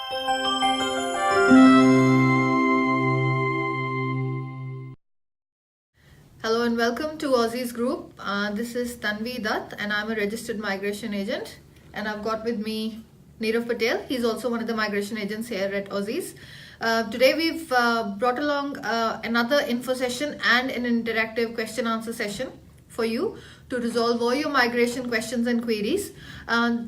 Hello and welcome to Aussizz Group. This is Tanvi Dutt and I'm a registered migration agent, and I've got with me Nirav Patel. He's also one of the migration agents here at Aussizz. Today we've brought along another info session and an interactive question answer session for you to resolve all your migration questions and queries.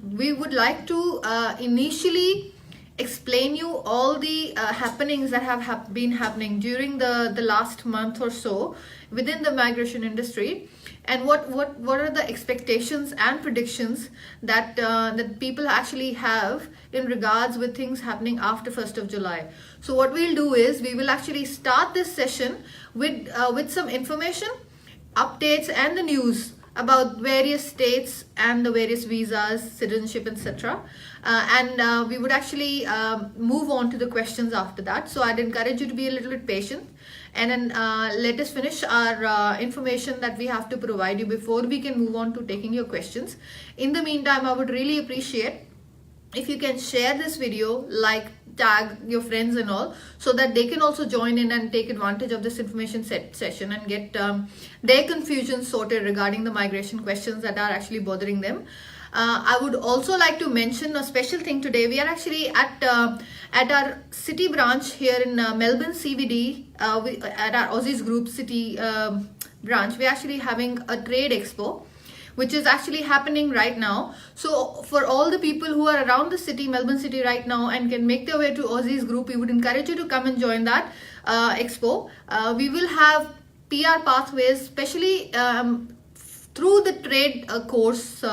We would like to initially explain you all the happenings that have been happening during the last month or so within the migration industry, and what are the expectations and predictions that that people actually have in regards with things happening after 1st of July. So what we'll do is we will actually start this session with some information, updates and the news about various states and the various visas, citizenship, etc. And we would actually move on to the questions after that. So I'd encourage you to be a little bit patient, and then let us finish our information that we have to provide you before we can move on to taking your questions. In the meantime, I would really appreciate if you can share this video, tag your friends and all, so that they can also join in and take advantage of this information session and get their confusion sorted regarding the migration questions that are actually bothering them. I would also like to mention a special thing today. We are actually at our city branch here in Melbourne CBD, at our Aussizz Group city branch. We're actually having a trade expo, which is actually happening right now. So for all the people who are around the city, Melbourne city right now, and can make their way to Aussizz Group, we would encourage you to come and join that expo. We will have PR pathways, especially through the trade course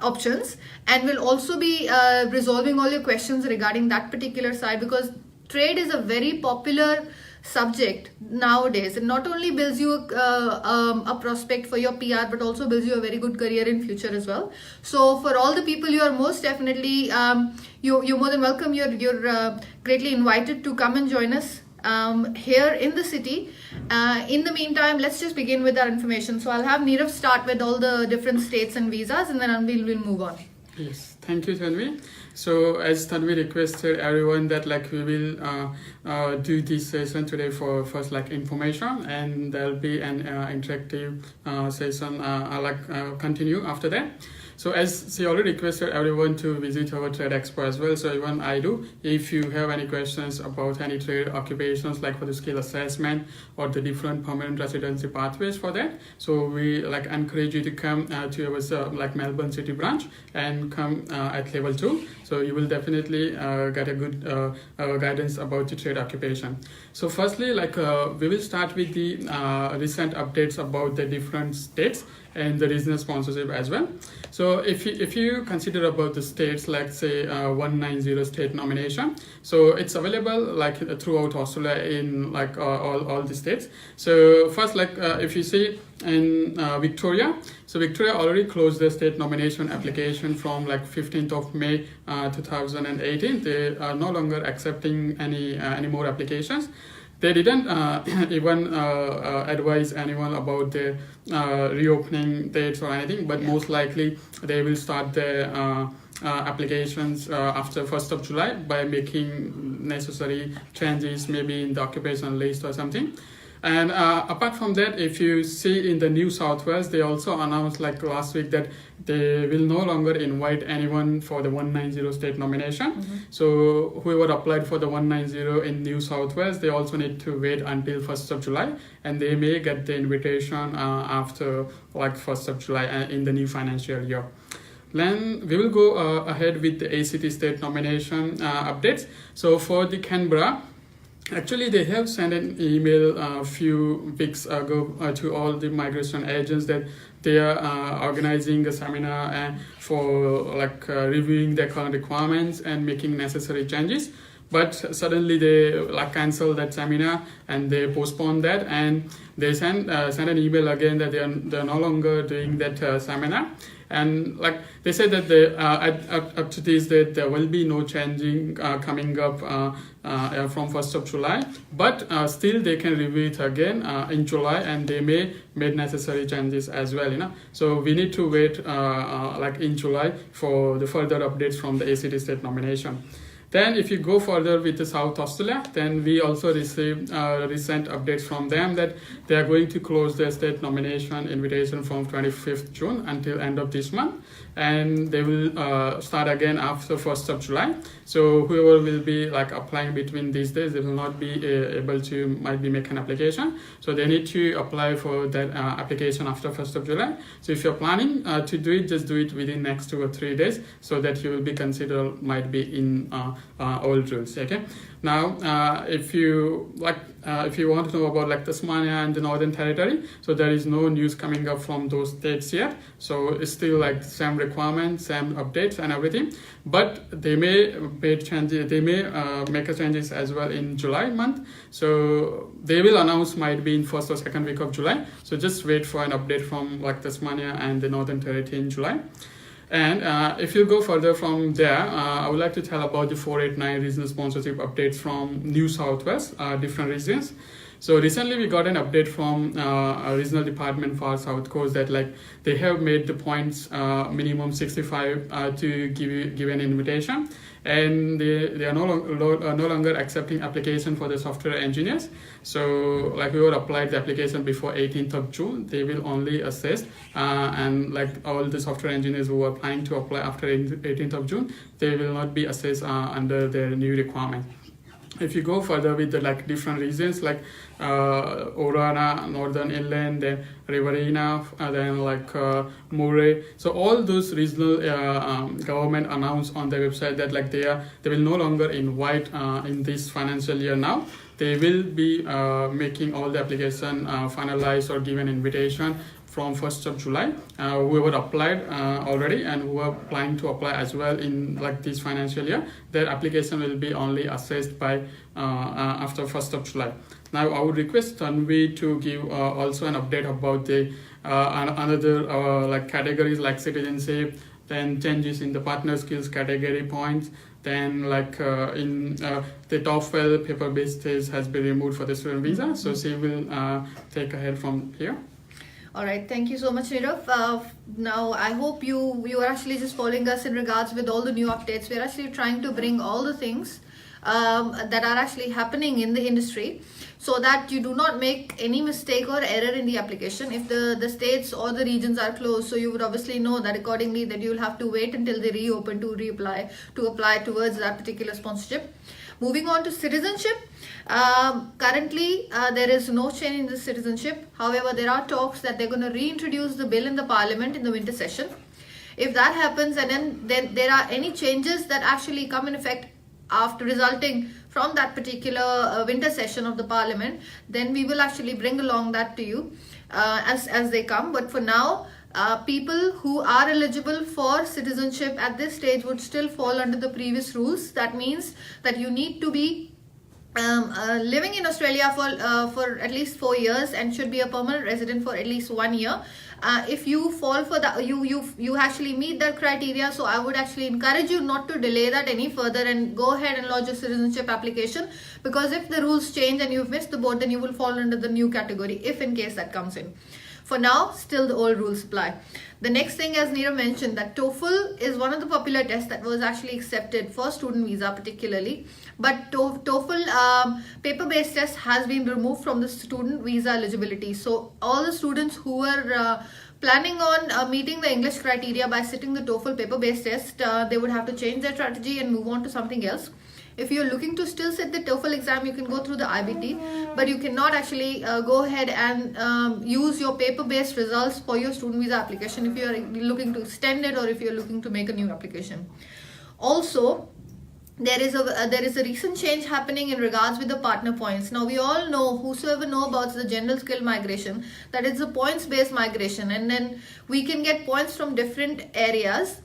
options, and we'll also be resolving all your questions regarding that particular side, because trade is a very popular subject nowadays. It not only builds you a prospect for your PR, but also builds you a very good career in future as well. So for all the people, you are most definitely you're more than welcome. You're greatly invited to come and join us here in the city. In the meantime, let's just begin with our information. So I'll have Nirav start with all the different states and visas, and then we'll move on. Yes, thank you, Tanvi. So as Tanvi requested everyone that we will do this session today for first information, and there'll be an interactive session continue after that. So as she already requested everyone to visit our trade expo as well, so even I do. If you have any questions about any trade occupations, like for the skill assessment or the different permanent residency pathways for that, so we encourage you to come to our Melbourne city branch and come at level 2. So you will definitely get a good guidance about the trade occupation. So firstly, we will start with the recent updates about the different states and the regional sponsorship as well. So if you consider about the states, like say 190 state nomination, so it's available throughout Australia in all the states. So first, if you see in Victoria, so Victoria already closed their state nomination application from 15th of May 2018. They are no longer accepting any more applications. They didn't even advise anyone about the reopening dates or anything, but most likely they will start their applications after 1st of July by making necessary changes, maybe in the occupational list or something. And apart from that, if you see in the New South Wales, they also announced last week that they will no longer invite anyone for the 190 state nomination. Mm-hmm. So whoever applied for the 190 in New South Wales, they also need to wait until 1st of July, and they may get the invitation after 1st of July in the new financial year. Then we will go ahead with the ACT state nomination updates. So for the Canberra, actually, they have sent an email a few weeks ago to all the migration agents that they are organizing a seminar for reviewing their current requirements and making necessary changes. But suddenly they cancel that seminar and they postpone that, and they send an email again that they're no longer doing that seminar. And they said that up to this date there will be no changing coming up from 1st of July, but still they can review it again in July, and they may make necessary changes as well. So we need to wait in July for the further updates from the ACT state nomination. Then if you go further with the South Australia, then we also received recent updates from them that they are going to close their state nomination invitation from 25th June until end of this month, and they will start again after 1st of July. So whoever will be like applying between these days, they will not be able to might be make an application. So they need to apply for that application after 1st of July. So if you're planning to do it, just do it within next 2 or 3 days, so that you will be considered might be in old rules. Okay. Now, if you want to know about like Tasmania and the Northern Territory, so there is no news coming up from those states yet. So it's still like the same requirements, same updates and everything. But they may make changes. They may make a changes as well in July month. So they will announce might be in first or second week of July. So just wait for an update from like Tasmania and the Northern Territory in July. And if you go further from there, I would like to tell about the 489 regional sponsorship updates from New South Wales, different regions. So recently we got an update from a regional department for South Coast that like they have made the points minimum 65 to give an invitation, and they are no longer accepting application for the software engineers. So like we would applied the application before 18th of June, they will only assess and like all the software engineers who are planning to apply after 18th of June, they will not be assessed under their new requirement. If you go further with the like different regions like Orana, Northern Inland, then Riverina, then like Murray. So all those regional government announced on their website that like they will no longer invite in this financial year now. They will be making all the application finalized or given invitation from 1st of July. Whoever applied already and who are planning to apply as well in like this financial year, their application will be only assessed by after 1st of July. Now I would request Tanvi to give also an update about the another like categories like citizenship, then changes in the partner skills category points, then like in the TOEFL paper-based test has been removed for the student visa. So she will take ahead from here. All right, thank you so much, Nirav. Now, I hope you are actually just following us in regards with all the new updates. We're actually trying to bring all the things that are actually happening in the industry, so that you do not make any mistake or error in the application. If the states or the regions are closed, so you would obviously know that accordingly that you will have to wait until they reopen to apply towards that particular sponsorship. Moving on to citizenship. Currently, there is no change in the citizenship. However, there are talks that they're going to reintroduce the bill in the parliament in the winter session. If that happens, and then there are any changes that actually come in effect after resulting from that particular winter session of the parliament, then we will actually bring along that to you as they come. But for now, people who are eligible for citizenship at this stage would still fall under the previous rules. That means that you need to be living in Australia for at least 4 years and should be a permanent resident for at least 1 year. If you fall for that, you actually meet that criteria. So I would actually encourage you not to delay that any further and go ahead and lodge a citizenship application, because if the rules change and you've missed the boat, then you will fall under the new category if in case that comes in. For now, still the old rules apply. The next thing, as Neera mentioned, that TOEFL is one of the popular tests that was actually accepted for student visa particularly. But TOEFL paper-based test has been removed from the student visa eligibility. So all the students who were planning on meeting the English criteria by sitting the TOEFL paper-based test, they would have to change their strategy and move on to something else. If you're looking to still sit the TOEFL exam, you can go through the IBT, but you cannot actually go ahead and use your paper-based results for your student visa application if you're looking to extend it or if you're looking to make a new application. Also, there is a recent change happening in regards with the partner points. Now, we all know, whosoever know about the general skill migration, that it's a points-based migration, and then we can get points from different areas.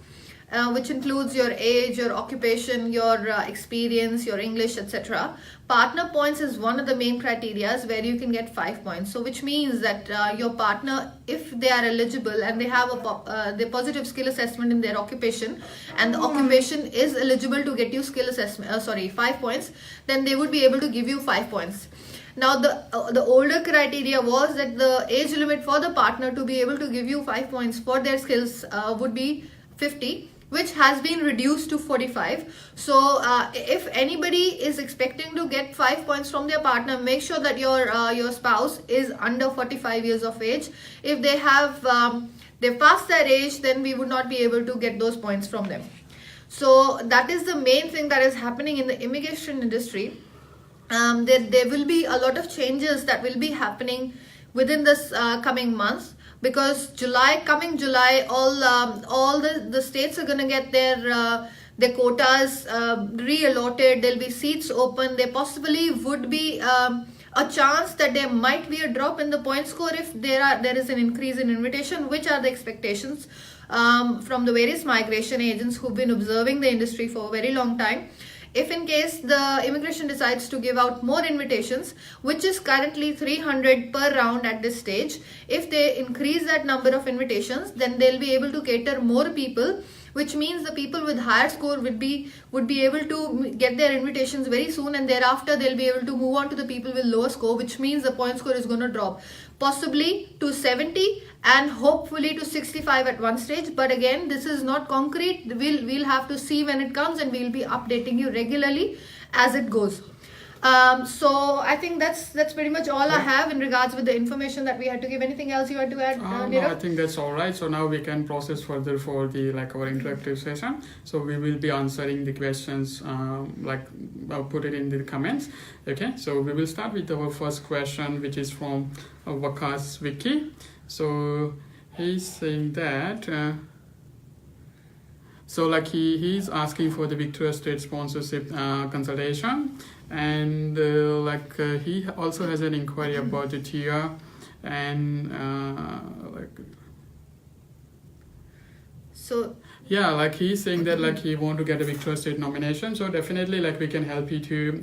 Which includes your age, your occupation, your experience, your English, etc. Partner points is one of the main criteria where you can get 5 points. So which means that your partner, if they are eligible and they have the positive skill assessment in their occupation, and the occupation is eligible to get you skill assessment, 5 points, then they would be able to give you 5 points. Now, the older criteria was that the age limit for the partner to be able to give you 5 points for their skills would be 50. which has been reduced to 45. So if anybody is expecting to get 5 points from their partner, make sure that your spouse is under 45 years of age. If they have they've passed that age, then we would not be able to get those points from them. So that is the main thing that is happening in the immigration industry. There will be a lot of changes that will be happening within this coming months, because coming July, all the states are going to get their quotas re-allotted. There'll be seats open. There possibly would be a chance that there might be a drop in the point score if there is an increase in invitation, which are the expectations from the various migration agents who've been observing the industry for a very long time. If in case the immigration decides to give out more invitations, which is currently 300 per round at this stage, if they increase that number of invitations, then they'll be able to cater more people, which means the people with higher score would be able to get their invitations very soon, and thereafter they'll be able to move on to the people with lower score, which means the point score is going to drop possibly to 70 and hopefully to 65 at one stage. But again, this is not concrete. We'll have to see when it comes, and we'll be updating you regularly as it goes. So I think that's pretty much all I have in regards with the information that we had to give. Anything else you had to add, No, I think that's all right. So now we can process further for the our interactive session. So we will be answering the questions I'll put it in the comments. Okay, so we will start with our first question, which is from Wakas Vicky. So he's saying that he's asking for the Victoria State sponsorship consultation, and he also has an inquiry about the TIA and so yeah, he's saying that he want to get a Victoria State nomination. So definitely we can help you to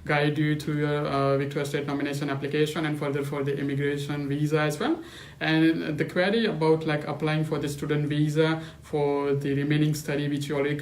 guide you through your Victoria State nomination application and further for the immigration visa as well. And the query about applying for the student visa for the remaining study which you already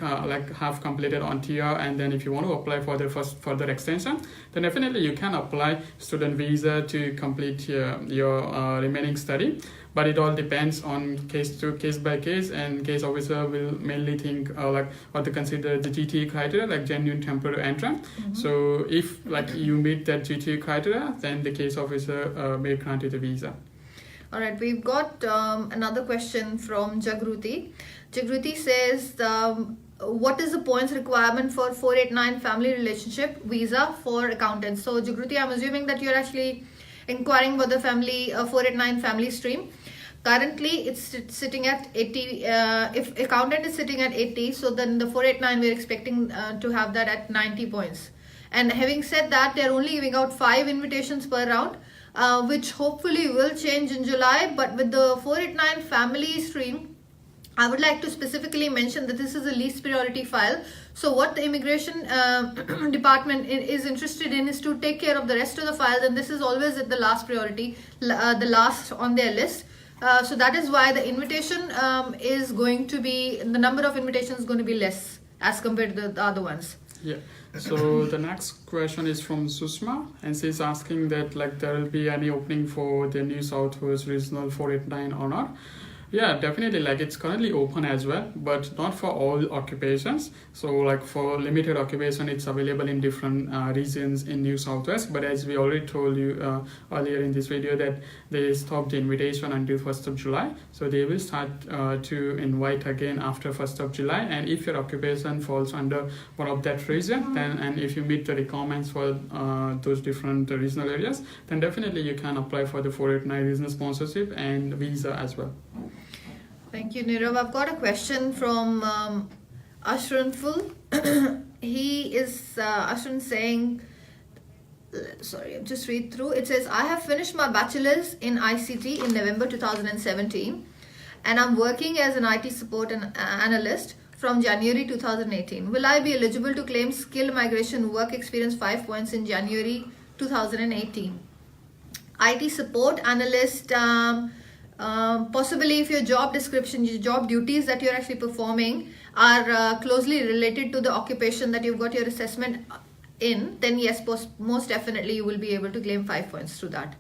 have completed on TIA, and then if you want to apply for the further extension, then definitely you can apply student visa to complete your remaining study. But it all depends on case by case, and case officer will mainly think or consider the GTA criteria, genuine temporary entrant. Mm-hmm. So if you meet that GTA criteria, then the case officer may grant you the visa. All right, we've got another question from Jagruti. Jagruti says, what is the points requirement for 489 family relationship visa for accountants? So Jagruti, I'm assuming that you're actually inquiring about the 489 family stream. Currently, it's sitting at 80. If accountant is sitting at 80, so then the 489 we're expecting to have that at 90 points. And having said that, they're only giving out 5 invitations per round, which hopefully will change in July. But with the 489 family stream, I would like to specifically mention that this is a least priority file. So what the immigration department is interested in is to take care of the rest of the files, and this is always at the last priority, the last on their list. So that is why the invitation is going to be, the number of invitations is going to be less as compared to the other ones. Yeah. So the next question is from Susma, and she's asking that there will be any opening for the New South Wales Regional 489 or not. Yeah, definitely. It's currently open as well, but not for all occupations. So for limited occupation, it's available in different regions in New South Wales. But as we already told you earlier in this video, that they stopped the invitation until 1st of July. So they will start to invite again after 1st of July. And if your occupation falls under one of that region, then and if you meet the requirements for those different regional areas, then definitely you can apply for the 489 regional sponsorship and visa as well. Thank you, Nirav. I've got a question from Ashranful. He is Ashran saying, sorry, I'll just read through. It says, I have finished my bachelor's in ICT in November 2017, and I'm working as an IT support analyst from January 2018. Will I be eligible to claim skill migration work experience 5 points in January 2018? IT support analyst, possibly if your job description, your job duties that you're actually performing are closely related to the occupation that you've got your assessment in, then yes, most definitely you will be able to claim 5 points through that.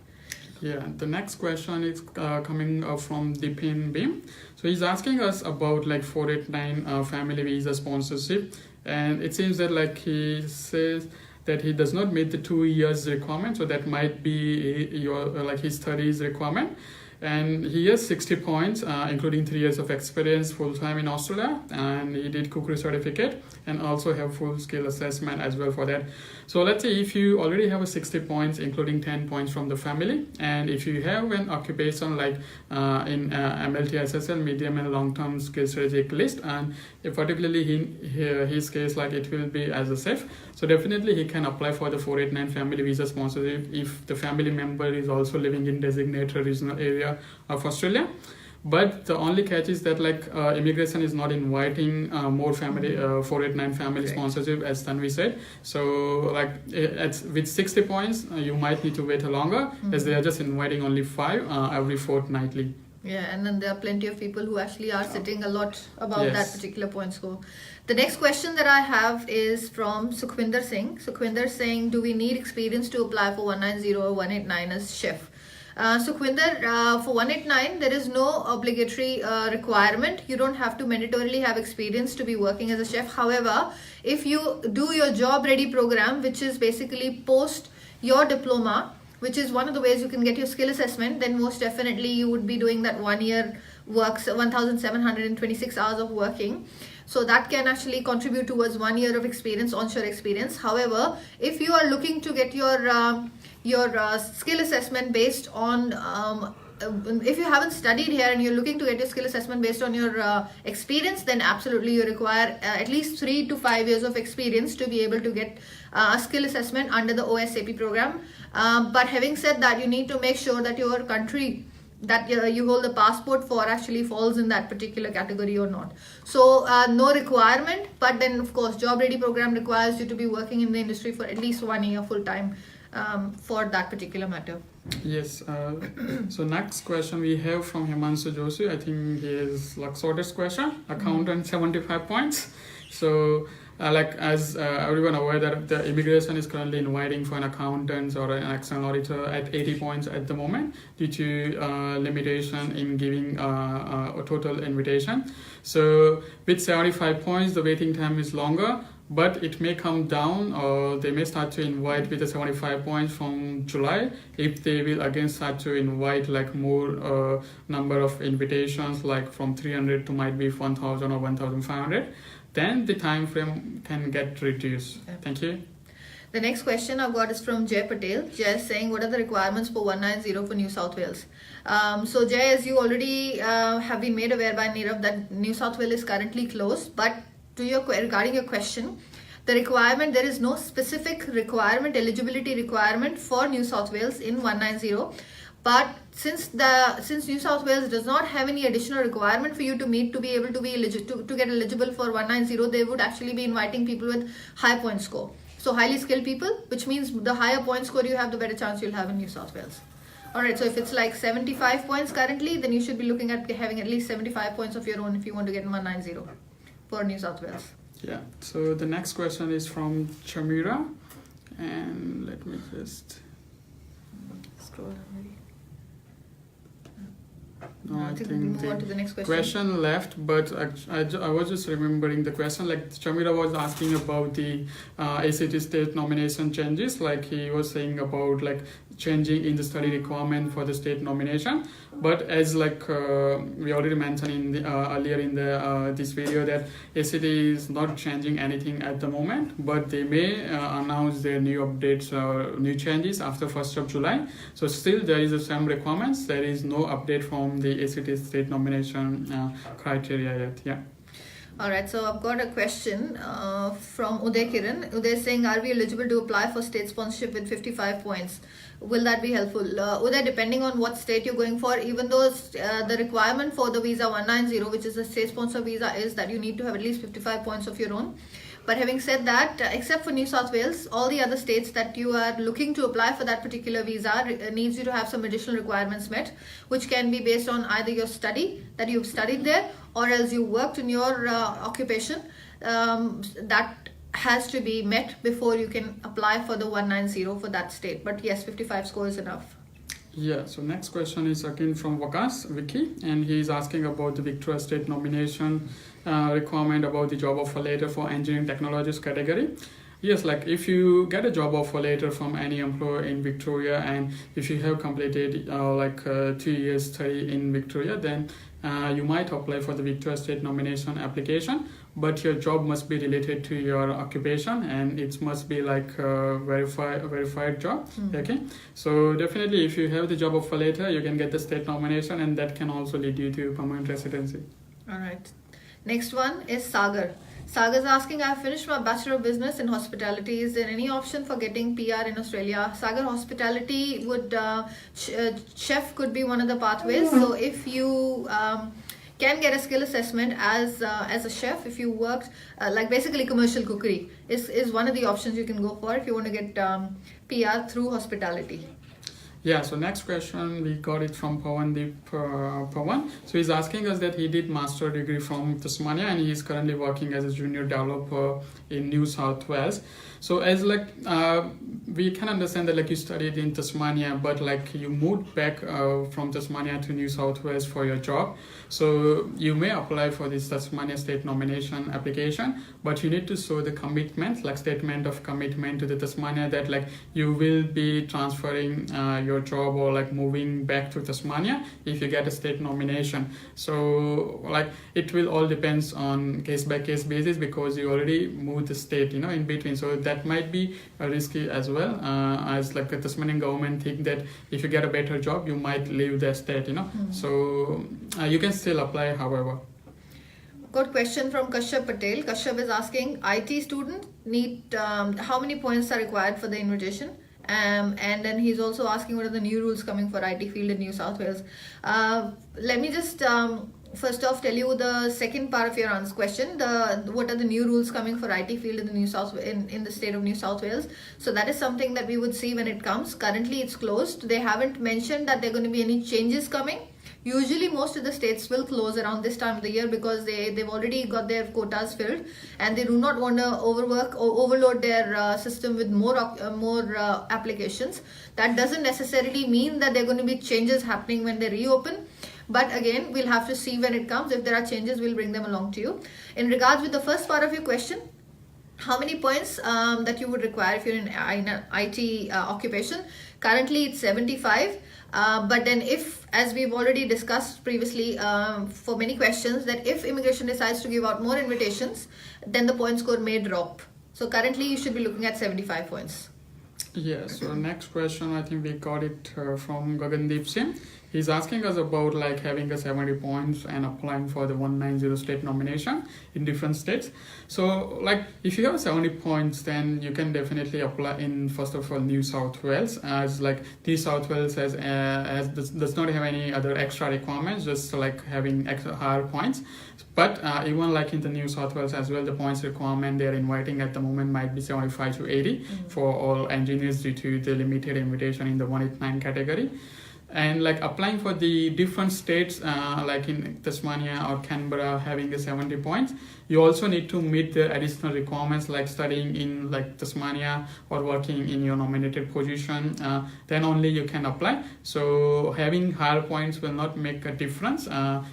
Yeah, the next question is coming from Dipin Bim. So he's asking us about like 489 family visa sponsorship, and it seems that like he says that he does not meet the 2 years requirement, so that might be your like his studies requirement. And he has 60 points, including 3 years of experience full-time in Australia, and he did cookery certificate and also have full skill assessment as well for that. So let's say if you already have a 60 points, including 10 points from the family, and if you have an occupation like in MLT SSL, medium and long-term skill strategic list, and if particularly his case, like it will be as a chef, so definitely he can apply for the 489 family visa sponsorship if the family member is also living in designated regional area of Australia. But the only catch is that like immigration is not inviting more family 489 family sponsorship, as Tanvi said. So like with 60 points you might need to wait longer, as they are just inviting only 5 every fortnightly. Yeah, and then there are plenty of people who actually are sitting a lot above that particular point score. The next question that I have is from Sukhwinder Singh. Sukhwinder saying, do we need experience to apply for 190 or 189 as chef? Sukhwinder, for 189, there is no obligatory requirement. You don't have to mandatorily have experience to be working as a chef. However, if you do your job ready program, which is basically post your diploma, which is one of the ways you can get your skill assessment, then most definitely you would be doing that 1 year works, 1,726 hours of working. So that can actually contribute towards 1 year of experience, onshore experience. However, if you are looking to get your skill assessment based on if you haven't studied here and you're looking to get your skill assessment based on your experience, then absolutely you require at least 3 to 5 years of experience to be able to get a skill assessment under the OSAP program. But having said that, you need to make sure that your country that you hold the passport for actually falls in that particular category or not. So no requirement, but then of course job ready program requires you to be working in the industry for at least 1 year full time for that particular matter. Yes. So next question we have from Himanshu Joshi. I think he is like shortest question. Accountant 75 points. So like as everyone aware that the immigration is currently inviting for an accountant or an external auditor at 80 points at the moment due to limitation in giving a total invitation. So with 75 points the waiting time is longer, but it may come down, or they may start to invite with the 75 points from July if they will again start to invite like more number of invitations, like from 300 to might be 1,000 or 1,500, then the time frame can get reduced. Okay. Thank you. The next question I've got is from Jay Patel. Jay is saying, what are the requirements for 190 for New South Wales? So Jay, as you already have been made aware by Nirav, that New South Wales is currently closed, but regarding your question, the requirement, there is no specific requirement, eligibility requirement for New South Wales in 190. But since New South Wales does not have any additional requirement for you to meet to be able to be to get eligible for 190, they would actually be inviting people with high point score. So highly skilled people, which means the higher point score you have, the better chance you'll have in New South Wales. Alright, so if it's like 75 points currently, then you should be looking at having at least 75 points of your own if you want to get 190 for New South Wales. Yeah, so the next question is from Chamira, and let me just scroll down maybe. No, I think we move on to the next question left, but I was just remembering the question. Like Chamira was asking about the ACT state nomination changes, like he was saying about like changing in the study requirement for the state nomination. But as like we already mentioned in the earlier in the this video, that ACT is not changing anything at the moment, but they may announce their new updates or new changes after 1st of July. So still there is the same requirements. There is no update from the ACT state nomination criteria yet. Yeah. Alright, so I've got a question from Uday Kiran. Uday is saying, are we eligible to apply for state sponsorship with 55 points? Will that be helpful? Uday, depending on what state you're going for, even though the requirement for the visa 190, which is a state sponsor visa, is that you need to have at least 55 points of your own. But having said that, except for New South Wales, all the other states that you are looking to apply for that particular visa needs you to have some additional requirements met, which can be based on either your study, that you've studied there, or else you worked in your occupation. That has to be met before you can apply for the 190 for that state. But yes, 55 score is enough. Yeah, so next question is again from Vicky, and he's asking about the Victoria State nomination requirement about the job offer letter for engineering technologies category. Yes, like if you get a job offer letter from any employer in Victoria, and if you have completed 2 years study in Victoria, then you might apply for the Victoria State nomination application, but your job must be related to your occupation, and it must be like a verified job. Okay, so definitely if you have the job offer letter, you can get the state nomination, and that can also lead you to permanent residency. All right. Next one is Sagar. Sagar is asking, I have finished my Bachelor of Business in Hospitality. Is there any option for getting PR in Australia? Sagar, hospitality would, chef could be one of the pathways. So if you can get a skill assessment as a chef, if you worked, like basically commercial cookery is one of the options you can go for if you want to get PR through hospitality. Yeah, so next question, we got it from Pawan. So he's asking us that he did master degree from Tasmania, and he's currently working as a junior developer in New South Wales. So as we can understand that you studied in Tasmania, but you moved back from Tasmania to New South Wales for your job. So you may apply for this Tasmania state nomination application, but you need to show the commitment, statement of commitment to the Tasmania that you will be transferring your job or moving back to Tasmania if you get a state nomination. So it will all depends on case by case basis, because you already moved the state in between. So that might be risky as well, as the Tasmanian government think that if you get a better job, you might leave the state. So you can still apply, however. Good question from Kashyap Patel. Kashyap is asking, IT student need how many points are required for the invitation? And then he's also asking what are the new rules coming for IT field in New South Wales. Let me just first off tell you the second part of your question. What are the new rules coming for IT field in the in the state of New South Wales? So that is something that we would see when it comes. Currently it's closed. They haven't mentioned that there are going to be any changes coming. Usually most of the states will close around this time of the year because they've already got their quotas filled, and they do not want to overwork or overload their system with more applications. That doesn't necessarily mean that there are going to be changes happening when they reopen. But again, we'll have to see when it comes. If there are changes, we'll bring them along to you. In regards with the first part of your question, how many points that you would require if you're in an IT occupation? Currently it's 75. But then if, as we've already discussed previously for many questions, that if immigration decides to give out more invitations, then the point score may drop. So currently you should be looking at 75 points. Yeah, so next question, I think we got it from Gagandeep Singh. He's asking us about having a 70 points and applying for the 190 state nomination in different states. So if you have 70 points, then you can definitely apply in, first of all, New South Wales, as New South Wales does not have any other extra requirements, just having extra higher points. But even in the New South Wales as well, the points requirement they're inviting at the moment might be 75 to 80 for all engineers due to the limited invitation in the 189 category. And applying for the different states in Tasmania or Canberra having the 70 points, you also need to meet the additional requirements studying in Tasmania or working in your nominated position. Then only you can apply. So having higher points will not make a difference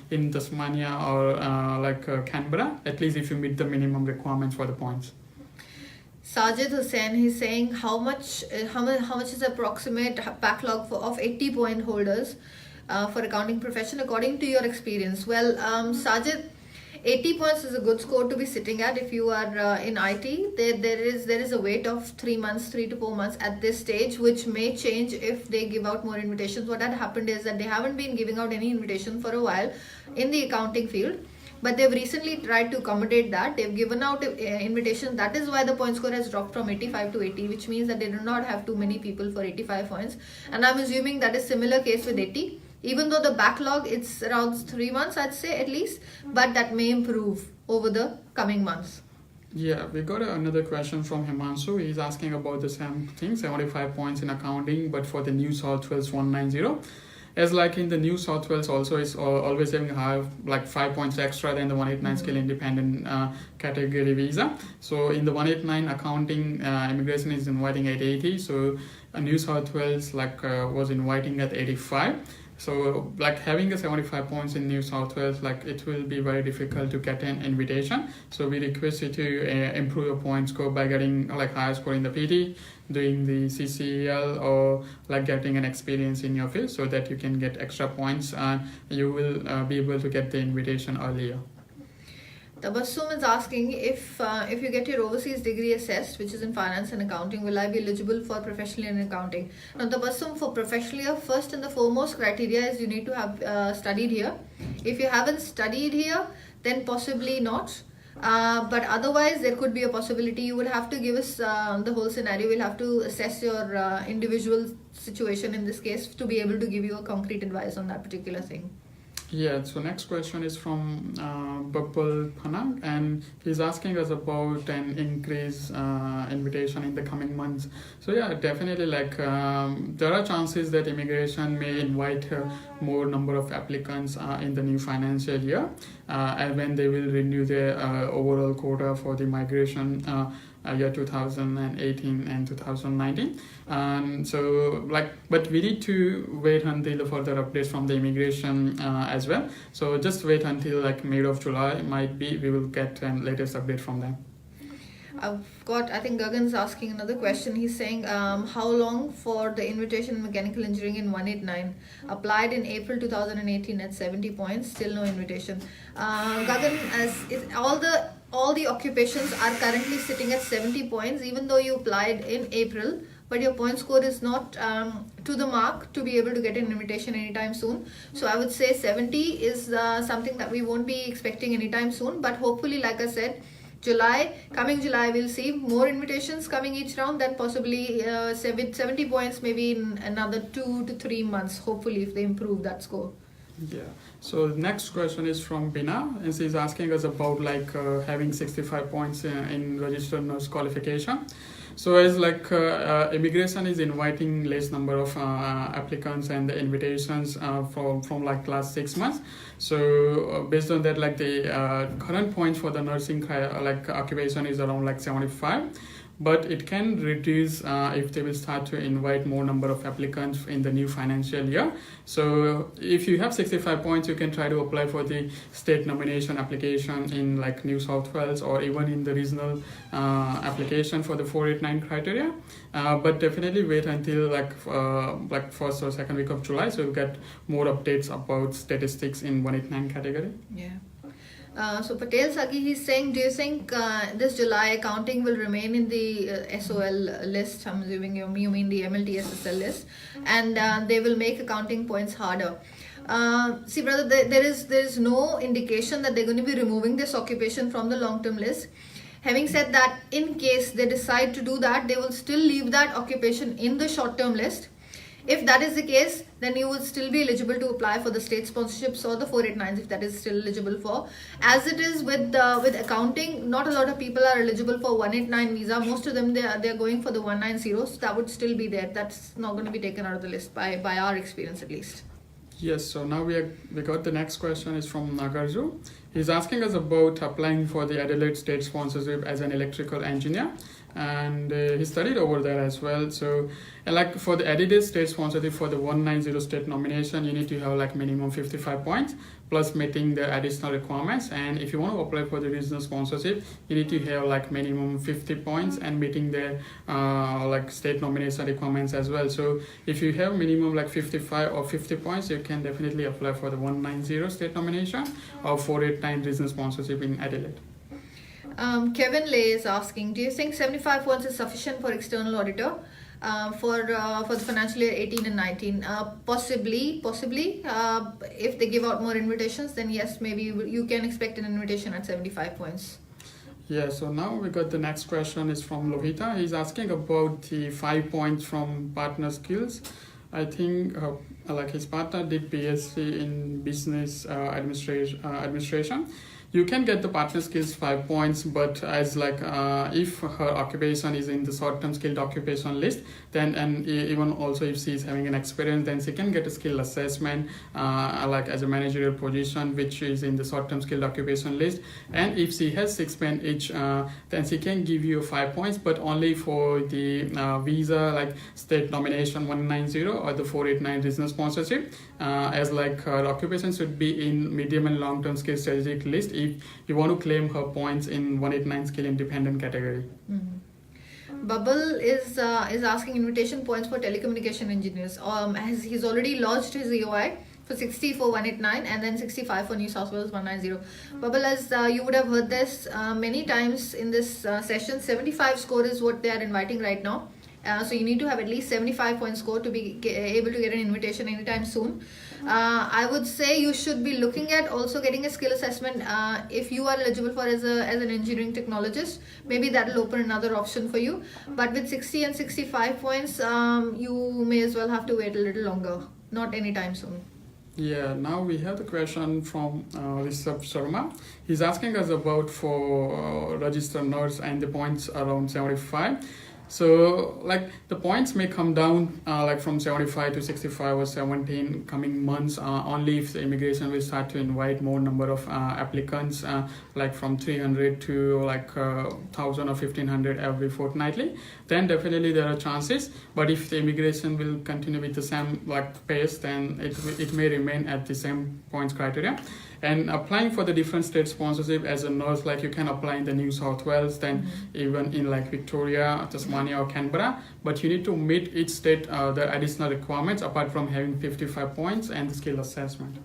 in Tasmania or Canberra, at least if you meet the minimum requirements for the points. Sajid Hussain, he's saying how much is the approximate backlog of 80 point holders for accounting profession according to your experience? Well, Sajid, 80 points is a good score to be sitting at if you are in IT. There is a wait of 3 to 4 months at this stage, which may change if they give out more invitations. What had happened is that they haven't been giving out any invitation for a while in the accounting field. But they've recently tried to accommodate that. They've given out invitations. That is why the point score has dropped from 85 to 80, which means that they do not have too many people for 85 points. And I'm assuming that is similar case with 80. Even though the backlog, it's around 3 months, I'd say at least. But that may improve over the coming months. Yeah, we got another question from Himanshu. He's asking about the same thing, 75 points in accounting, but for the New South Wales 190. as like in the New South Wales also is always having high, like 5 points extra than the 189 skill independent category visa. So in the 189 accounting, immigration is inviting at 80. So New South Wales was inviting at 85. So like having a 75 points in New South Wales, like it will be very difficult to get an invitation. So we request you to improve your point score by getting like higher score in the PT, doing the CCEL, or like getting an experience in your field so that you can get extra points and you will be able to get the invitation earlier. Tabassum is asking if you get your overseas degree assessed, which is in finance and accounting, will I be eligible for professional year in accounting? Now, Tabassum, for professional year, first and the foremost criteria is you need to have studied here. If you haven't studied here, then possibly not. But otherwise, there could be a possibility. You would have to give us the whole scenario. We'll have to assess your individual situation in this case to be able to give you a concrete advice on that particular thing. Yeah, so next question is from Bapul Panang, and he's asking us about an increase invitation in the coming months. So yeah, definitely there are chances that immigration may invite more number of applicants in the new financial year and when they will renew their overall quota for the migration year 2018 and 2019. But we need to wait until the further updates from the immigration as well. So just wait until mid of July, we will get a latest update from them. I think Gagan's asking another question. He's saying, how long for the invitation in mechanical engineering in 189? Applied in April 2018 at 70 points, still no invitation. Gagan, all the occupations are currently sitting at 70 points, even though you applied in April, but your point score is not to the mark to be able to get an invitation anytime soon. So I would say 70 is something that we won't be expecting anytime soon, but hopefully, like I said, coming July, we'll see more invitations coming each round, then possibly 70 points maybe in another 2 to 3 months, hopefully, if they improve that score. Yeah. So the next question is from Bina, and she's asking us about having 65 points in registered nurse qualification. So as immigration is inviting less number of applicants and the invitations from last 6 months. So based on that, the current points for the nursing occupation is around 75. But it can reduce if they will start to invite more number of applicants in the new financial year. So if you have 65 points, you can try to apply for the state nomination application in New South Wales, or even in the regional application for the 489 criteria. But definitely wait until first or second week of July, so you'll get more updates about statistics in 189 category. Yeah. So Patel Sagi, he's saying, do you think this July accounting will remain in the SOL list? I'm assuming you mean the MLTSSL list, and they will make accounting points harder. See, brother, there is no indication that they're going to be removing this occupation from the long-term list. Having said that, in case they decide to do that, they will still leave that occupation in the short-term list. If that is the case, then you will still be eligible to apply for the state sponsorships or the 489s if that is still eligible for. As it is with accounting, not a lot of people are eligible for 189 visa. Most of them, they are going for the 190. So that would still be there. That's not going to be taken out of the list by our experience at least. Yes, so now we got the next question is from Nagarju. He's asking us about applying for the Adelaide state sponsorship as an electrical engineer, and he studied over there as well. So for the Adelaide state sponsorship for the 190 state nomination, you need to have minimum 55 points plus meeting the additional requirements. And if you want to apply for the regional sponsorship, you need to have minimum 50 points and meeting the state nomination requirements as well. So if you have minimum 55 or 50 points, you can definitely apply for the 190 state nomination or 489 regional sponsorship in Adelaide. Kevin Lay is asking, do you think 75 points is sufficient for external auditor for the financial year 18 and 19? Possibly. If they give out more invitations, then yes, maybe you can expect an invitation at 75 points. Yeah, so now we got the next question is from Lohita. He's asking about the 5 points from partner skills. I think his partner did BSc in business administration. you can get the partner skills 5 points, but as like if her occupation is in the short-term skilled occupation list, then and even also if she is having an experience, then she can get a skill assessment like as a managerial position, which is in the short-term skilled occupation list. And if she has 6 points each, then she can give you 5 points, but only for the visa like state nomination 190 or the 489 regional sponsorship, as like her occupation should be in medium and long-term skill strategic list if you want to claim her points in 189 skill independent category. Bubble is asking invitation points for telecommunication engineers. He's already lodged his EOI for 60 for 189 and then 65 for New South Wales 190. Bubble, as you would have heard this many times in this session, 75 score is what they are inviting right now. So you need to have at least 75 point score to be able to get an invitation anytime soon. I would say you should be looking at also getting a skill assessment if you are eligible for as an engineering technologist. Maybe that will open another option for you. But with 60 and 65 points, you may as well have to wait a little longer. Not anytime soon. Yeah, now we have the question from Rishabh Sharma. He's asking us about for registered nurse and the points around 75. So like the points may come down like from 75 to 65 or 17 coming months only if the immigration will start to invite more number of applicants like from 300 to like 1,000 or 1,500 every fortnightly, then definitely there are chances. But if the immigration will continue with the same like pace, then it may remain at the same points criteria. And applying for the different state sponsorship as a nurse, like you can apply in the New South Wales, then even in like Victoria, Tasmania or Canberra, but you need to meet each state the additional requirements apart from having 55 points and the skill assessment.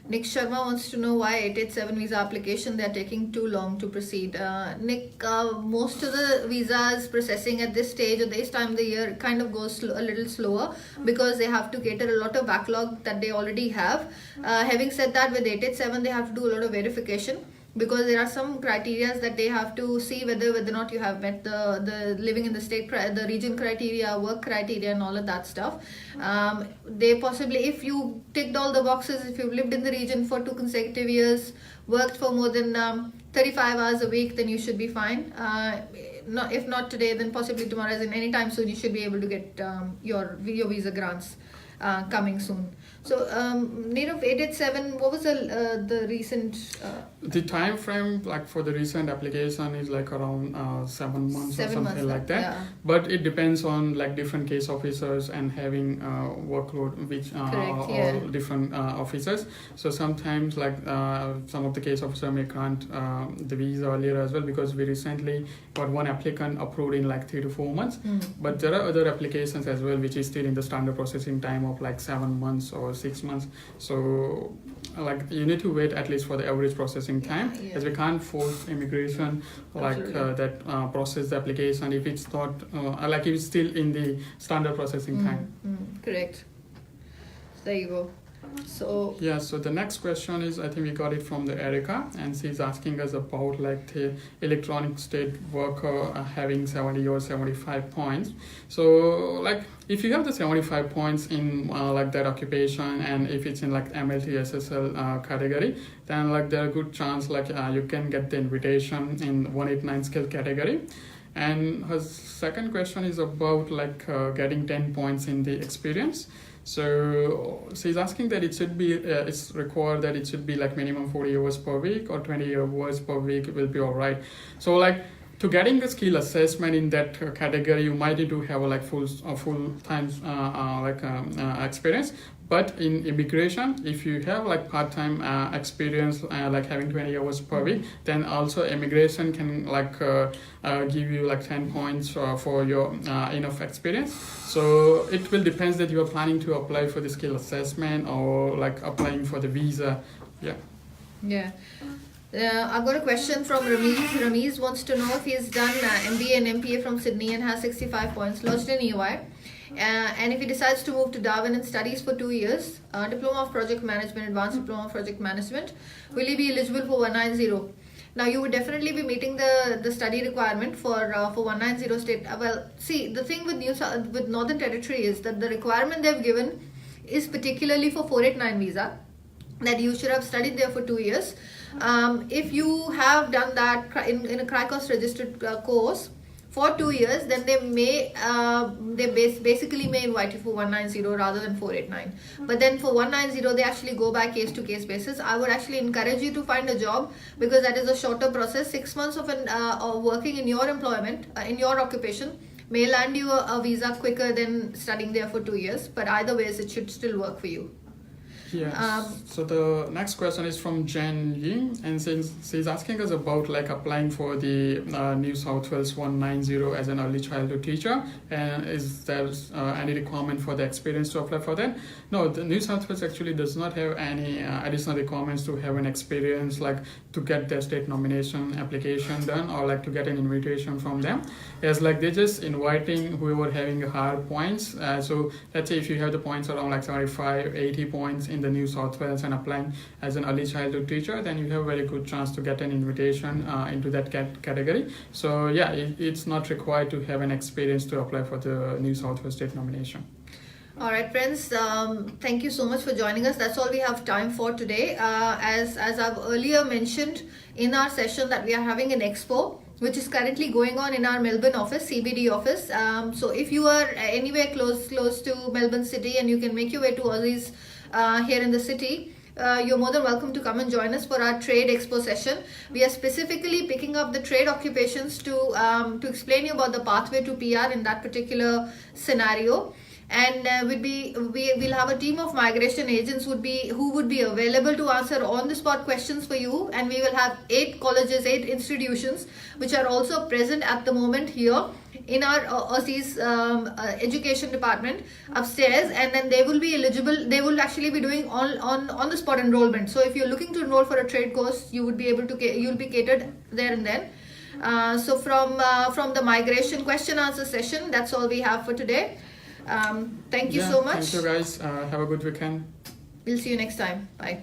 Nick Sharma wants to know why 887 visa application they are taking too long to proceed. Nick, most of the visas processing at this stage or this time of the year kind of goes a little slower because they have to cater a lot of backlog that they already have. Having said that, with 887 they have to do a lot of verification, because there are some criteria that they have to see whether or not you have met the living in the state, the region criteria, work criteria and all of that stuff. They possibly, if you ticked all the boxes, if you've lived in the region for 2 consecutive years, worked for more than 35 hours a week, then you should be fine. If not today, then possibly tomorrow, as in any time soon, you should be able to get your visa grants coming soon. So, Nirav, 887, what was the recent... The time frame like for the recent application is like around 7 months or something like that. Yeah. But it depends on like different case officers and having workload which all different officers. So sometimes like some of the case officer may grant the visa earlier as well, because we recently got one applicant approved in like 3 to 4 months. But there are other applications as well which is still in the standard processing time of like 7 months or 6 months. So like you need to wait at least for the average processing time, as we can't force immigration like that process the application if it's not like if it's still in the standard processing time. Correct. There you go. So yeah, so the next question is, I think we got it from the Erica, and she's asking us about like the electronic state worker having 70 or 75 points. So like if you have the 75 points in like that occupation, and if it's in like MLT SSL category, then like there are good chance like you can get the invitation in 189 skill category. And her second question is about like getting 10 points in the experience. So she's asking that it should be, it's required that it should be like minimum 40 hours per week or 20 hours per week will be all right. So like to getting the skill assessment in that category, you might need to have like full time experience. But in immigration, if you have like part-time experience, like having 20 hours per week, then also immigration can like give you like 10 points for your enough experience. So it will depend that you are planning to apply for the skill assessment or like applying for the visa. Yeah. I've got a question from Ramiz. Ramiz wants to know if he's done MBA and MPA from Sydney and has 65 points, lodged in EY. And if he decides to move to Darwin and studies for 2 years, Diploma of Project Management, Advanced Diploma of Project Management, will he be eligible for 190? Now, you would definitely be meeting the study requirement for 190 state. Well, see, the thing with Northern Territory is that the requirement they've given is particularly for 489 visa, that you should have studied there for 2 years. If you have done that in a Cricos registered course for 2 years, then they may basically may invite you for 190 rather than 489. But then for 190 they actually go by case to case basis. I would actually encourage you to find a job, because that is a shorter process. 6 months of working in your employment, in your occupation, may land you a visa quicker than studying there for 2 years. But either ways, it should still work for you. Yes. So the next question is from Jen Ying, and since she's asking us about like applying for the New South Wales 190 as an early childhood teacher, and is there any requirement for the experience to apply for that? No, the New South Wales actually does not have any additional requirements to have an experience, like to get their state nomination application done, or like to get an invitation from them. It's like they're just inviting whoever having higher points. So let's say if you have the points around like 75, 80 points in the New South Wales and applying as an early childhood teacher, then you have a very good chance to get an invitation into that category. So yeah, it's not required to have an experience to apply for the New South Wales state nomination. All right, friends, thank you so much for joining us. That's all we have time for today. As I've earlier mentioned in our session, that we are having an expo which is currently going on in our Melbourne office, CBD office. So if you are anywhere close to Melbourne City and you can make your way to Aussizz here in the city, you're more than welcome to come and join us for our trade expo session. We are specifically picking up the trade occupations to explain you about the pathway to PR in that particular scenario. And we'll have a team of migration agents who would be available to answer on the spot questions for you. And we will have 8 colleges, 8 institutions which are also present at the moment here in our Aussizz education department upstairs, and then they will be eligible. They will actually be doing on the spot enrollment. So if you're looking to enroll for a trade course, you'll be catered there and then. So from the migration question answer session, that's all we have for today. Thank you so much. Thank you guys. Have a good weekend. We'll see you next time. Bye.